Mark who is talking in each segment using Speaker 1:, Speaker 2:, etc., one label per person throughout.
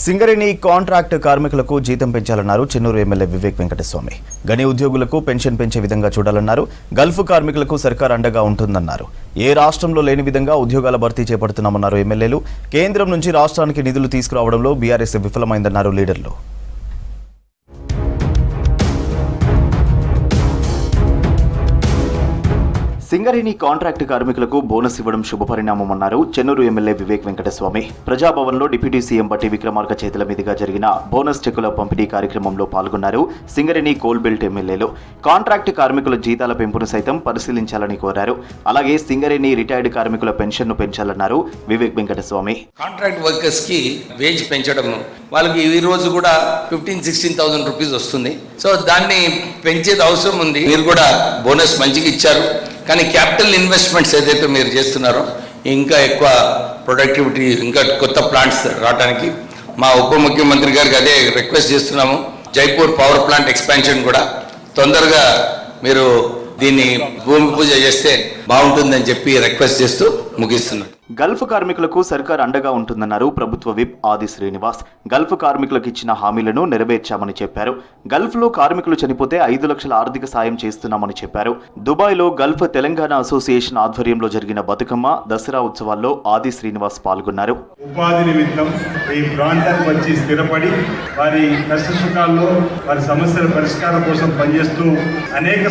Speaker 1: Singareni contract కార్మికులకు జీతం పెంచాలన్నారు Chennur MLA Vivek Venkataswamy. గని ఉద్యోగులకు పెన్షన్ పెంచే విధంగా చూడాలన్నారు. గల్ఫ్ కార్మికులకు సర్కార్ అండగా ఉంటుందన్నారు. ఏ రాష్ట్రంలో లేని విధంగా ఉద్యోగాల భర్తీ చేపడుతున్నామన్నారు ఎమ్మెల్యేలు. కేంద్రం నుంచి రాష్ట్రానికి నిధులు తీసుకురావడంలో బీఆర్ఎస్ విఫలమైందన్నారు లీడర్లు. సింగరేణి కాంట్రాక్ట్ కార్మికులకు బోనస్ ఇవ్వడం శుభపరిణామమన్నారు చెన్నూరు ఎమ్మెల్యే వివేక్ వెంకటస్వామి. ప్రజాభవన్లో డిప్యూటీ సీఎం బట్టి విక్రమార్క చేతుల మీదుగా జరిగిన బోనస్ చెక్కుల పంపిణీ కార్యక్రమంలో పాల్గొన్నారు సింగరేణి కోల్ బెల్ట్ ఎమ్మెల్యేలు. కాంట్రాక్ట్ కార్మికుల జీతాల పెంపును సైతం పరిశీలించాలని కోరారు. అలాగే సింగరేణి రిటైర్డ్ కార్మికుల పెన్షన్ను పెంచాలన్నారు వివేక్ వెంకటస్వామి.
Speaker 2: కాంట్రాక్ట్ వర్కర్స్ కి వేజ్ పెంచడం, వాళ్ళకి ఈ రోజు కూడా 15,000-16,000 రూపీస్ వస్తుంది. సో దాన్ని పెంచేది అవసరం ఉంది. మీరు కూడా బోనస్ మంచిగా ఇచ్చారు, కానీ క్యాపిటల్ ఇన్వెస్ట్మెంట్స్ ఏదైతే మీరు చేస్తున్నారో ఇంకా ఎక్కువ ప్రొడక్టివిటీ, ఇంకా కొత్త ప్లాంట్స్ రావడానికి మా ఉప ముఖ్యమంత్రి గారికి అదే రిక్వెస్ట్ చేస్తున్నాము. జైపూర్ పవర్ ప్లాంట్ ఎక్స్పాన్షన్ కూడా తొందరగా మీరు దీన్ని భూమి పూజ చేస్తే బాగుంటుందని చెప్పి రిక్వెస్ట్ చేస్తూ ముగిస్తున్నారు.
Speaker 1: గల్ఫ్ కార్మికులకు సర్కార్ అండగా ఉంటుందన్నారు ప్రభుత్వ విప్ ఆది శ్రీనివాస్. గల్ఫ్ కార్మికులకు ఇచ్చిన హామీలను నెరవేర్చామని చెప్పారు. గల్ఫ్లో కార్మికులు చనిపోతే 5 లక్షల ఆర్థిక సాయం చేస్తున్నామని చెప్పారు. దుబాయ్లో గల్ఫ్ తెలంగాణ అసోసియేషన్ ఆధ్వర్యంలో జరిగిన బతుకమ్మ, దసరా ఉత్సవాల్లో ఆది శ్రీనివాస్ పాల్గొన్నారు.
Speaker 3: ఉపాధి నిమిత్తం ఈ ప్రాంతానికి వచ్చి స్థిరపడి వారి కష్ట సుఖాల్లో వారి సమస్యల పరిష్కారం కోసం పనిచేస్తూ అనేక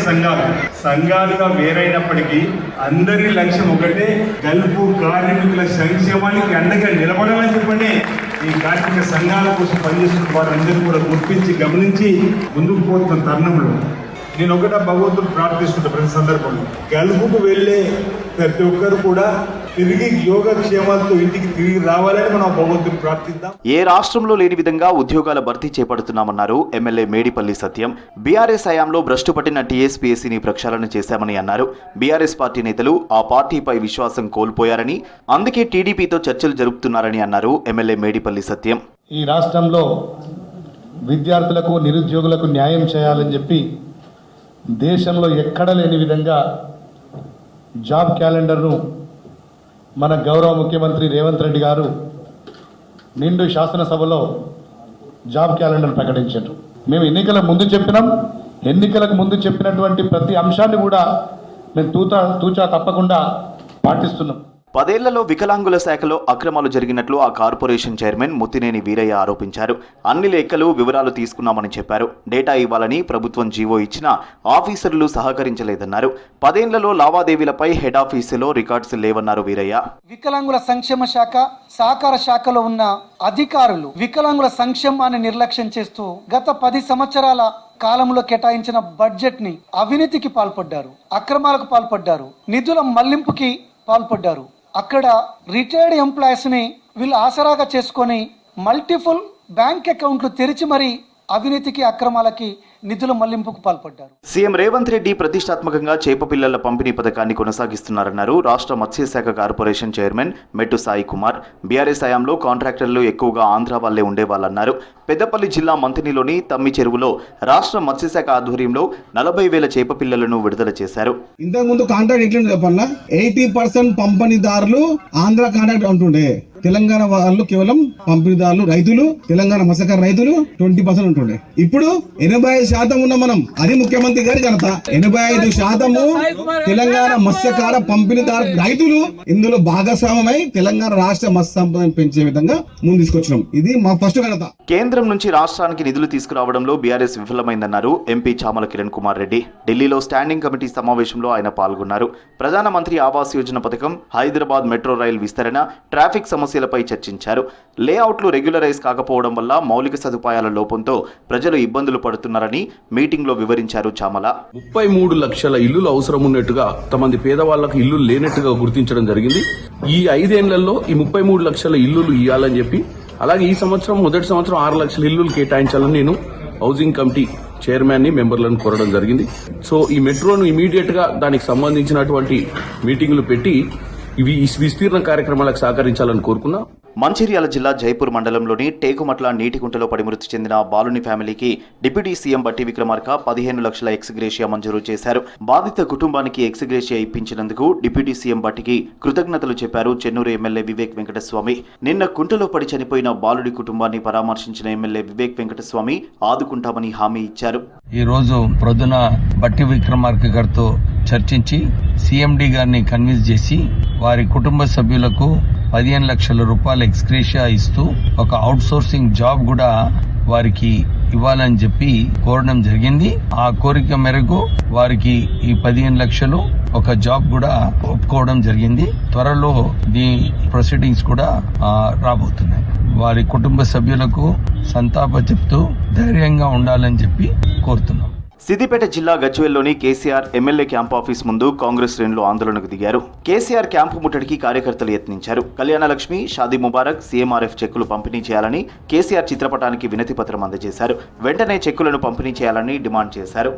Speaker 3: సంఘాలుగా వేరైనప్పటికీ అందరి లక్ష్యం ఒకటే, గల్ఫ్ కార్మికుల సంక్షేమానికి అండగా నిలబడాలని చెప్పండి. ఈ కార్మిక సంఘాల కోసం పనిచేస్తున్న వారందరూ కూడా గుర్తించి గమనించి ముందుకు పోతున్న తరుణంలో నేను ఒకటే భగవంతుడు ప్రార్థిస్తుంటా ప్రతి సందర్భంలో. గల్ఫ్కు వెళ్ళే ప్రతి ఒక్కరు కూడా తిరిగి యోగక్షేమాలతో ఇంటికి తిరిగి రావాలని మనం భగవంతుడు ప్రార్థిద్దాం.
Speaker 1: ఏ రాష్ట్రంలో లేని విధంగా ఉద్యోగాల భర్తీ చేపడుతున్నామన్నారు ఎమ్మెల్యే మేడిపల్లి సత్యం. బీఆర్ఎస్ హయాంలో భ్రష్టు పట్టిన టీఎస్పీఎస్సీని ప్రక్షాళన చేశామని అన్నారు. బీఆర్ఎస్ పార్టీ నేతలు ఆ పార్టీపై విశ్వాసం కోల్పోయారని, అందుకే టీడీపీతో చర్చలు జరుపుతున్నారని అన్నారు ఎమ్మెల్యే మేడిపల్లి సత్యం.
Speaker 4: ఈ రాష్ట్రంలో విద్యార్థులకు, నిరుద్యోగులకు న్యాయం చేయాలని చెప్పి దేశంలో ఎక్కడ లేని విధంగా జాబ్ క్యాలెండర్ను మన గౌరవ ముఖ్యమంత్రి రేవంత్ రెడ్డి గారు నిండు శాసనసభలో జాబ్ క్యాలెండర్ ప్రకటించారు. మేము ఎన్నికలకు ముందు చెప్పినటువంటి ప్రతి అంశాన్ని కూడా మేము తూచా తప్పకుండా పాటిస్తున్నాం.
Speaker 1: 10 ఏళ్లలో వికలాంగుల శాఖలో అక్రమాలు జరిగినట్లు ఆ కార్పొరేషన్ చైర్మన్ ముత్తినేని వీరయ్య ఆరోపించారు. అన్ని లెక్కలు, వివరాలు తీసుకున్నామని చెప్పారు. డేటా ఇవ్వాలని ప్రభుత్వం జీవో ఇచ్చినా ఆఫీసర్లు సహకరించలేదన్నారు. 10 ఏళ్లలో లావాదేవీలపై హెడ్ ఆఫీసులో రికార్డ్స్ లేవన్నారు వీరయ్య.
Speaker 5: వికలాంగుల సంక్షేమ శాఖ, సహకార శాఖలో ఉన్న అధికారులు వికలాంగుల సంక్షేమాన్ని నిర్లక్ష్యం చేస్తూ గత 10 సంవత్సరాల కాలంలో కేటాయించిన బడ్జెట్ ని అవినీతికి పాల్పడ్డారు, అక్రమాలకు పాల్పడ్డారు, నిధుల మళ్లింపుకి పాల్పడ్డారు. అక్కడ రిటైర్డ్ ఎంప్లాయీస్ ని వీళ్ళు ఆసరాగా చేసుకొని మల్టిపుల్ బ్యాంక్ అకౌంట్లు తెరిచి మరి అవినీతికి, అక్రమాలకి, నిధుల మళ్లింపుకు పాల్పడ్డారు.
Speaker 1: సీఎం రేవంత్ రెడ్డి ప్రతిష్టాత్మకంగా చేప పిల్లల పంపిణీ పథకాన్ని కొనసాగిస్తున్నారన్నారు రాష్ట్ర మత్స్యశాఖ కార్పొరేషన్ చైర్మన్ మెట్టు సాయి కుమార్. బీఆర్ఎస్ హయాంలో కాంట్రాక్టర్లు ఎక్కువగా ఆంధ్ర వాళ్లే ఉండేవాళ్ళన్నారు. పెద్దపల్లి జిల్లా మంతినిలోని తమ్మి చెరువులో రాష్ట్ర మత్స్యశాఖ ఆధ్వర్యంలో 40,000 చేప పిల్లలను విడుదల చేశారు.
Speaker 6: ఇంతకుముందు కాంట్రాక్ట్ ఎట్లా చెప్పన్నా, 80% పంపిణీదారులు ఆంధ్ర కాంట్రాక్ట్ ఉంటుండే. తెలంగాణ వాళ్ళు కేవలం పంపిణీదారులు, రైతులు, తెలంగాణ మత్స్యకార రైతులు 20% ఉంటుండే. ఇప్పుడు 85% ఉన్న మనం, అది ముఖ్యమంత్రి గారి ఘనత. 85% తెలంగాణ మత్స్యకార పంపిణీదారు రైతులు ఇందులో భాగస్వామ్యమై తెలంగాణ రాష్ట్ర మత్స్య సంపదను పెంచే విధంగా ముందు తీసుకొచ్చినాం. ఇది మా ఫస్ట్ ఘనత.
Speaker 1: కేంద్రం నుంచి రాష్ట్రానికి నిధులు తీసుకురావడంలో బీఆర్ఎస్ విఫలమైందన్నారు ఎంపీ చామల కిరణ్ కుమార్ రెడ్డి. ఢిల్లీలో స్టాండింగ్ కమిటీ సమావేశంలో ఆయన పాల్గొన్నారు. ప్రధానమంత్రి ఆవాస్ యోజన పథకం, హైదరాబాద్ మెట్రో రైల్ విస్తరణ, ట్రాఫిక్ సమస్యలపై చర్చించారు. లేఅవుట్లు రెగ్యులరైజ్ కాకపోవడం వల్ల మౌలిక సదుపాయాల లోపంతో ప్రజలు ఇబ్బందులు పడుతున్నారని మీటింగ్ లో వివరించారు చామల.
Speaker 7: 33 లక్షల ఇల్లులు అవసరం ఉన్నట్టుగా, కొంతమంది పేదవాళ్లకు ఇల్లు లేనట్టుగా గుర్తించడం జరిగింది. ఈ 5 ఏళ్లలో ఈ 33 లక్షల ఇల్లులు ఇవ్వాలని చెప్పి, అలాగే ఈ సంవత్సరం మొదటి సంవత్సరం 6 లక్షల ఇల్లులు కేటాయించాలని నేను హౌసింగ్ కమిటీ చైర్మన్ ని, మెంబర్లను కోరడం జరిగింది. సో ఈ మెట్రోను ఇమీడియట్ గా దానికి సంబంధించినటువంటి మీటింగులు పెట్టి ఇవి విస్తీర్ణ కార్యక్రమాలకు సహకరించాలని కోరుకున్నా.
Speaker 1: మంచిర్యాల జిల్లా జైపూర్ మండలంలోని టేకుమట్ల నీటికుంటలో పడి మృతి చెందిన బాలుని ఫ్యామిలీకి డిప్యూటీ సీఎం బట్టి విక్రమార్క 15 లక్షల ఎక్స్గ్రేషియా మంజూరు చేశారు. బాధిత కుటుంబానికి ఎక్స్గ్రేషియా ఇప్పించినందుకు డిప్యూటీ సీఎం బట్టికి కృతజ్ఞతలు చెప్పారు చెన్నూరు ఎమ్మెల్యే వివేక్ వెంకటస్వామి. నిన్న కుంటలో పడి చనిపోయిన బాలుడి కుటుంబాన్ని పరామర్శించిన ఎమ్మెల్యే వివేక్ వెంకటస్వామి ఆదుకుంటామని హామీ ఇచ్చారు.
Speaker 2: ఈ రోజు ప్రొద్దున బట్టి విక్రమార్క గారితో చర్చించి సీఎండి గారిని కన్విన్స్ చేసి వారి కుటుంబ సభ్యులకు 15 లక్షల రూపాయల ఎక్స్గ్రేషియా ఇస్తూ ఒక అవుట్ సోర్సింగ్ జాబ్ కూడా వారికి ఇవ్వాలని చెప్పి కోరడం జరిగింది. ఆ కోరిక మేరకు వారికి ఈ 15 లక్షలు ఒక జాబ్ కూడా ఒప్పుకోవడం జరిగింది. త్వరలో దీ ప్రొసీడింగ్స్ కూడా రాబోతున్నాయి. వారి కుటుంబ సభ్యులకు సంతాప చెప్తూ ధైర్యంగా ఉండాలని చెప్పి కోరుతున్నాం.
Speaker 1: సిద్దిపేట జిల్లా గజ్వేల్లోని కేసీఆర్ ఎమ్మెల్యే క్యాంప్ ఆఫీస్ ముందు కాంగ్రెస్ శ్రేణులు ఆందోళనకు దిగారు. కేసీఆర్ క్యాంపు ముట్టడికి కార్యకర్తలు యత్నించారు. కళ్యాణలక్ష్మి, షాదీ ముబారక్, సీఎంఆర్ఎఫ్ చెక్కులు పంపిణీ చేయాలని కేసీఆర్ చిత్రపటానికి వినతి పత్రం అందజేశారు. వెంటనే చెక్కులను పంపిణీ చేయాలని డిమాండ్ చేశారు.